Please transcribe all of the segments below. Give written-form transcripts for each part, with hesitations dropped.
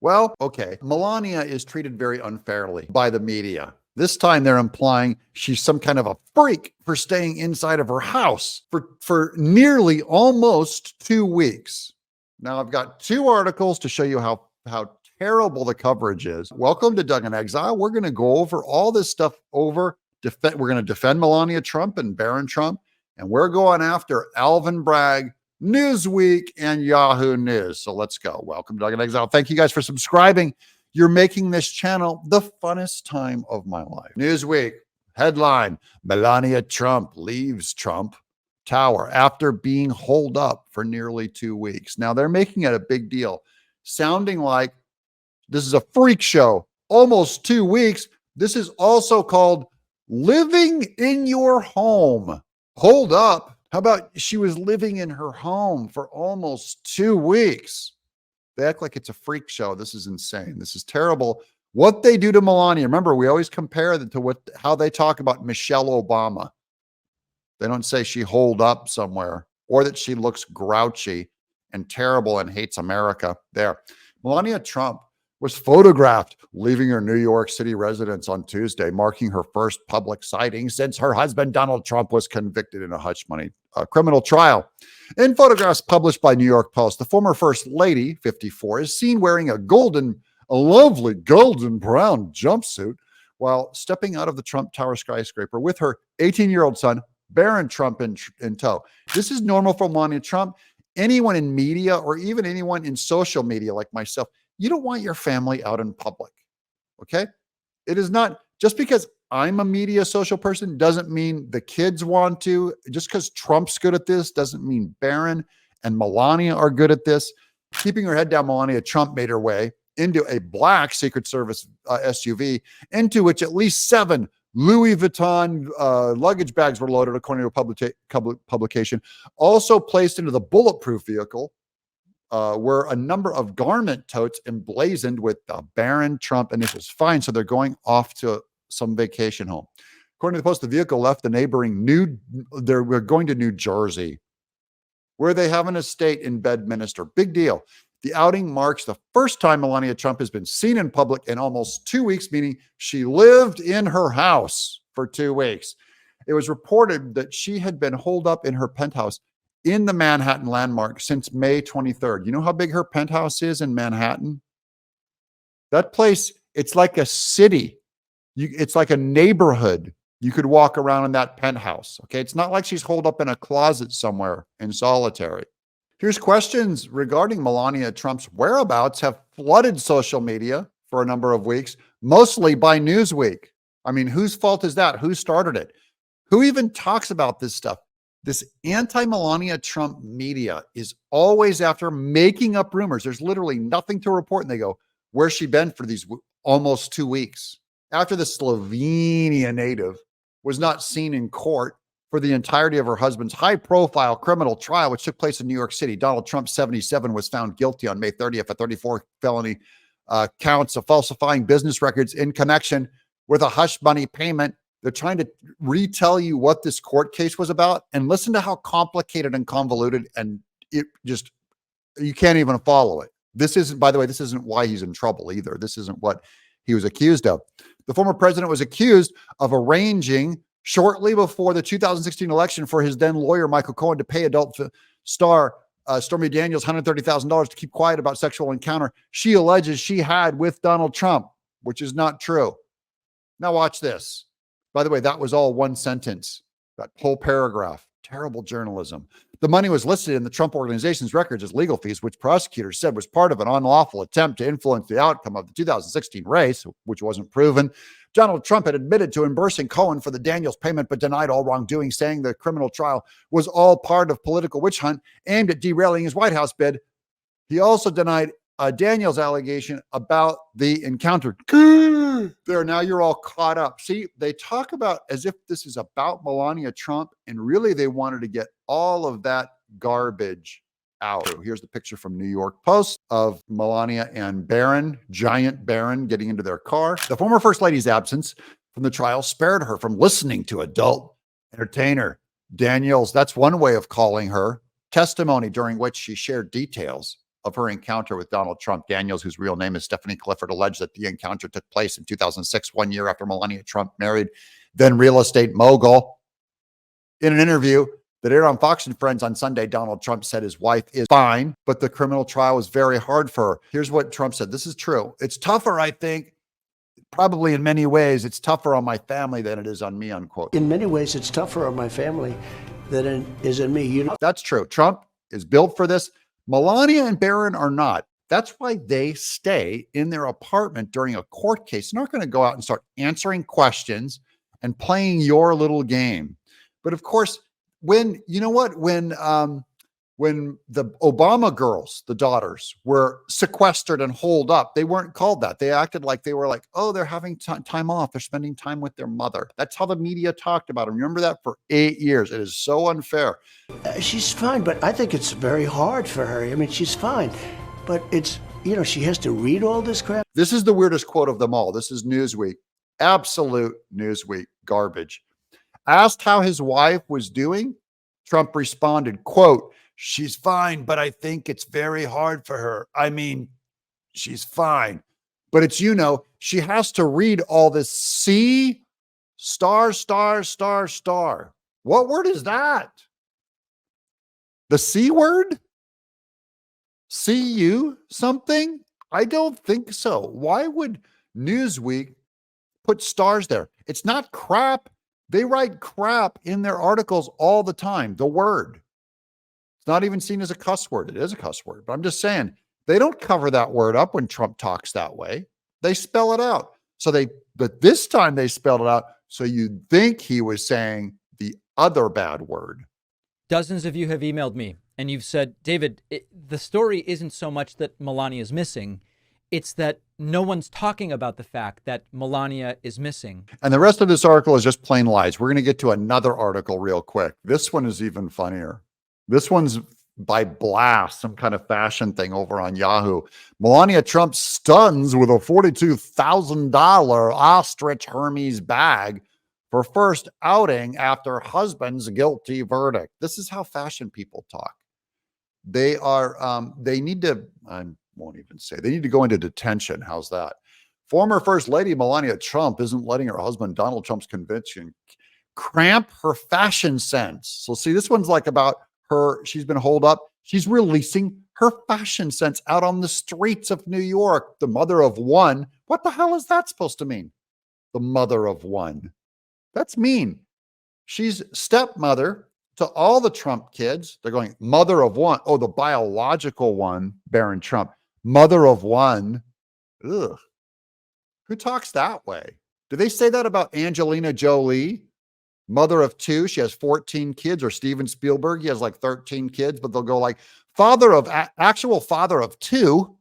Well, okay, Melania is treated very unfairly by the media. This time they're implying she's some kind of a freak for staying inside of her house for nearly almost 2 weeks. Now, I've got two articles to show you how terrible the coverage is. Welcome to Doug in Exile. We're going to go over all this stuff we're going to defend Melania Trump and Barron Trump, and we're going after Alvin Bragg, Newsweek, and Yahoo News. So let's go. Welcome to Doug in Exile. Thank you guys for subscribing. You're making this channel the funnest time of my life. Newsweek headline: Melania Trump leaves Trump Tower after being holed up for nearly 2 weeks. Now they're making it a big deal, sounding like this is a freak show. Almost 2 weeks. This is also called living in your home. Hold up. How about she was living in her home for almost 2 weeks? They act like it's a freak show. This is insane. This is terrible. What they do to Melania. Remember, we always compare them to how they talk about Michelle Obama. They don't say she holed up somewhere or that she looks grouchy and terrible and hates America. There. Melania Trump was photographed leaving her New York City residence on Tuesday, marking her first public sighting since her husband, Donald Trump, was convicted in a hush money criminal trial. In photographs published by New York Post, the former First Lady, 54, is seen wearing a lovely golden brown jumpsuit while stepping out of the Trump Tower skyscraper with her 18-year-old son, Barron Trump, in tow. This is normal for Melania Trump. Anyone in media or even anyone in social media like myself, you don't want your family out in public, okay? It is not, just because I'm a media social person doesn't mean the kids want to. Just because Trump's good at this doesn't mean Barron and Melania are good at this. Keeping her head down, Melania Trump made her way into a black Secret Service SUV, into which at least 7 Louis Vuitton luggage bags were loaded, according to a publication. Also placed into the bulletproof vehicle were a number of garment totes emblazoned with Barron Trump initials. Fine, so they're going off to some vacation home. According to the Post, the vehicle left the neighboring we're going to New Jersey, where they have an estate in Bedminster. Big deal. The outing marks the first time Melania Trump has been seen in public in almost 2 weeks, meaning she lived in her house for 2 weeks. It was reported that she had been holed up in her penthouse in the Manhattan landmark since May 23rd. You know how big her penthouse is in Manhattan? That place, it's like a city. It's like a neighborhood. You could walk around in that penthouse, okay? It's not like she's holed up in a closet somewhere in solitary. Here's questions regarding Melania Trump's whereabouts have flooded social media for a number of weeks, mostly by Newsweek. I mean, whose fault is that? Who started it? Who even talks about this stuff? This anti-Melania Trump media is always after making up rumors. There's literally nothing to report. And they go, where's she been for these almost 2 weeks? After the Slovenia native was not seen in court for the entirety of her husband's high-profile criminal trial, which took place in New York City, Donald Trump, 77, was found guilty on May 30th of 34 felony counts of falsifying business records in connection with a hush money payment. They're trying to retell you what this court case was about, and listen to how complicated and convoluted, and it just, you can't even follow it. This isn't, by the way, this isn't why he's in trouble either. This isn't what he was accused of. The former president was accused of arranging shortly before the 2016 election for his then lawyer, Michael Cohen, to pay adult star Stormy Daniels $130,000 to keep quiet about sexual encounter she alleges she had with Donald Trump, which is not true. Now watch this. By the way, that was all one sentence, that whole paragraph. Terrible journalism. The money was listed in the Trump organization's records as legal fees, which prosecutors said was part of an unlawful attempt to influence the outcome of the 2016 race, which wasn't proven. Donald Trump had admitted to reimbursing Cohen for the Daniels payment, but denied all wrongdoing, saying the criminal trial was all part of political witch hunt aimed at derailing his White House bid. He also denied Daniels' allegation about the encounter. There, now you're all caught up. See, they talk about as if this is about Melania Trump, and really they wanted to get all of that garbage out. Here's the picture from New York Post of Melania and Barron, giant Barron, getting into their car. The former First Lady's absence from the trial spared her from listening to adult entertainer Daniels, that's one way of calling her, testimony during which she shared details of her encounter with Donald Trump. Daniels, whose real name is Stephanie Clifford, alleged that the encounter took place in 2006, 1 year after Melania Trump married then real estate mogul. In an interview that aired on Fox and Friends on Sunday, Donald Trump said his wife is fine, but the criminal trial was very hard for her. Here's what Trump said. This is true. It's tougher, I think, probably in many ways, it's tougher on my family than it is on me, unquote. In many ways, it's tougher on my family than it is in me. You know, that's true. Trump is built for this. Melania and Barron are not. That's why they stay in their apartment during a court case. They're not going to go out and start answering questions and playing your little game. But of course, when the Obama girls, the daughters, were sequestered and holed up, they weren't called that. They acted like they were like, oh, they're having time off. They're spending time with their mother. That's how the media talked about them. Remember that for 8 years. It is so unfair. She's fine, but I think it's very hard for her. I mean, she's fine, but it's, she has to read all this crap. This is the weirdest quote of them all. This is Newsweek. Absolute Newsweek garbage. Asked how his wife was doing, Trump responded, quote, she's fine, but I think it's very hard for her. I mean, she's fine, but it's, she has to read all this C star, star, star, star. What word is that? The C word? CU something? I don't think so. Why would Newsweek put stars there? It's not crap. They write crap in their articles all the time. The word. It's not even seen as a cuss word. It is a cuss word, but I'm just saying they don't cover that word up when Trump talks that way. They spell it out. But this time they spelled it out. So you'd think he was saying the other bad word. Dozens of you have emailed me and you've said, David, the story isn't so much that Melania is missing. It's that no one's talking about the fact that Melania is missing. And the rest of this article is just plain lies. We're going to get to another article real quick. This one is even funnier. This one's by Blast, some kind of fashion thing over on Yahoo. Melania Trump stuns with a $42,000 ostrich Hermes bag for first outing after husband's guilty verdict. This is how fashion people talk. They need to, I won't even say, they need to go into detention. How's that? Former First Lady Melania Trump isn't letting her husband Donald Trump's conviction cramp her fashion sense. So see, this one's like about her. She's been holed up. She's releasing her fashion sense out on the streets of New York. The mother of one. What the hell is that supposed to mean? The mother of one. That's mean. She's stepmother to all the Trump kids. They're going, mother of one. Oh, the biological one, Barron Trump. Mother of one. Ugh. Who talks that way? Do they say that about Angelina Jolie? Mother of two. She has 14 kids. Or Steven Spielberg. He has like 13 kids, but they'll go like actual father of two,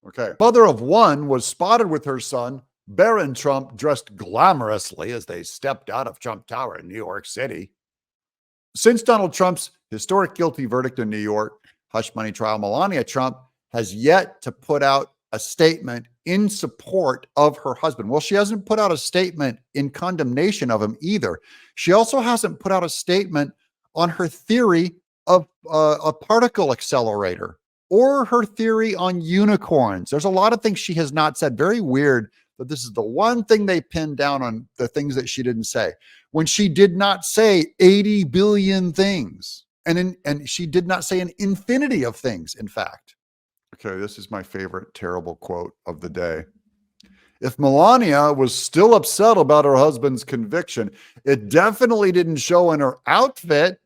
Okay. Mother of one was spotted with her son, Barron Trump, dressed glamorously as they stepped out of Trump Tower in New York City. Since Donald Trump's historic guilty verdict in New York hush money trial, Melania Trump has yet to put out a statement in support of her husband. Well, she hasn't put out a statement in condemnation of him either. She also hasn't put out a statement on her theory of a particle accelerator or her theory on unicorns. There's a lot of things she has not said. Very weird that this is the one thing they pinned down on the things that she didn't say, when she did not say 80 billion things. And she did not say an infinity of things, in fact. Okay, this is my favorite terrible quote of the day. If Melania was still upset about her husband's conviction, it definitely didn't show in her outfit,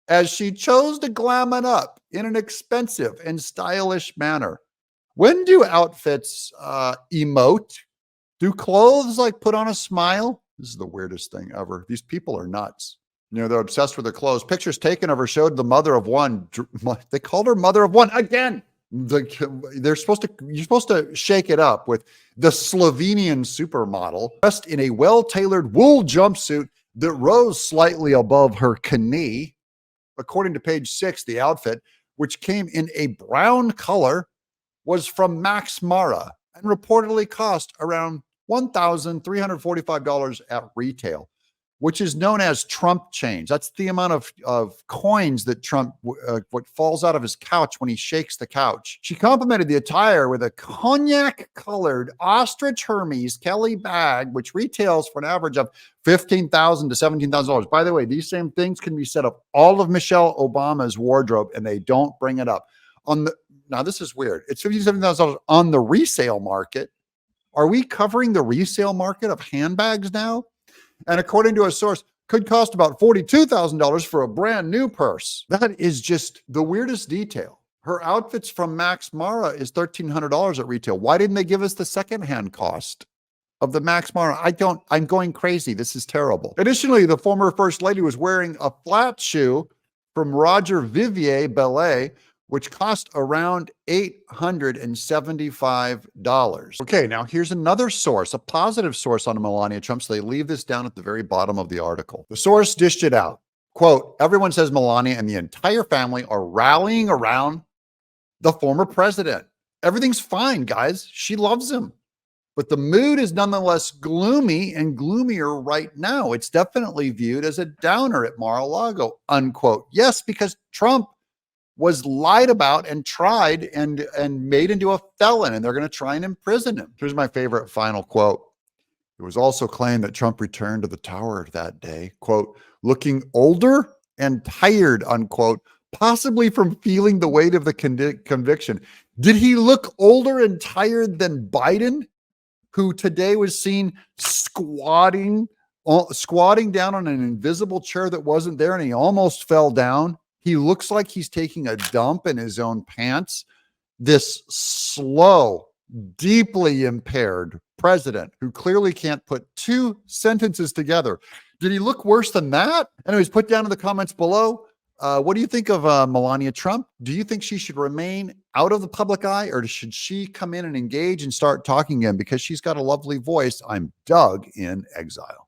as she chose to glam it up in an expensive and stylish manner. When do outfits emote? Do clothes like put on a smile? This is the weirdest thing ever. These people are nuts. They're obsessed with their clothes. Pictures taken of her showed the mother of one. They called her mother of one again. You're supposed to shake it up with the Slovenian supermodel dressed in a well-tailored wool jumpsuit that rose slightly above her knee. According to page 6, the outfit, which came in a brown color, was from Max Mara and reportedly cost around $1,345 at retail. which is known as Trump change. That's the amount of coins that Trump, what falls out of his couch when he shakes the couch. She complimented the attire with a cognac-colored ostrich Hermes Kelly bag, which retails for an average of $15,000 to $17,000. By the way, these same things can be said of all of Michelle Obama's wardrobe, and they don't bring it up. Now, this is weird. It's $57,000 on the resale market. Are we covering the resale market of handbags now? And according to a source, could cost about $42,000 for a brand new purse. That is just the weirdest detail. Her outfits from Max Mara is $1,300 at retail. Why didn't they give us the secondhand cost of the Max Mara? I'm going crazy. This is terrible. Additionally, the former first lady was wearing a flat shoe from Roger Vivier Belay, which cost around $875. Okay, now here's another source, a positive source on Melania Trump. So they leave this down at the very bottom of the article. The source dished it out. Quote, everyone says Melania and the entire family are rallying around the former president. Everything's fine, guys. She loves him. But the mood is nonetheless gloomy and gloomier right now. It's definitely viewed as a downer at Mar-a-Lago, unquote. Yes, because Trump was lied about and tried and made into a felon, and they're going to try and imprison him. Here's my favorite final quote. It was also claimed that Trump returned to the tower that day, quote, looking older and tired, unquote, possibly from feeling the weight of the conviction. Did he look older and tired than Biden, who today was seen squatting down on an invisible chair that wasn't there, and he almost fell down? He looks like he's taking a dump in his own pants. This slow, deeply impaired president who clearly can't put two sentences together. Did he look worse than that? Anyways, put down in the comments below. What do you think of Melania Trump? Do you think she should remain out of the public eye, or should she come in and engage and start talking again? Because she's got a lovely voice. I'm Doug in Exile.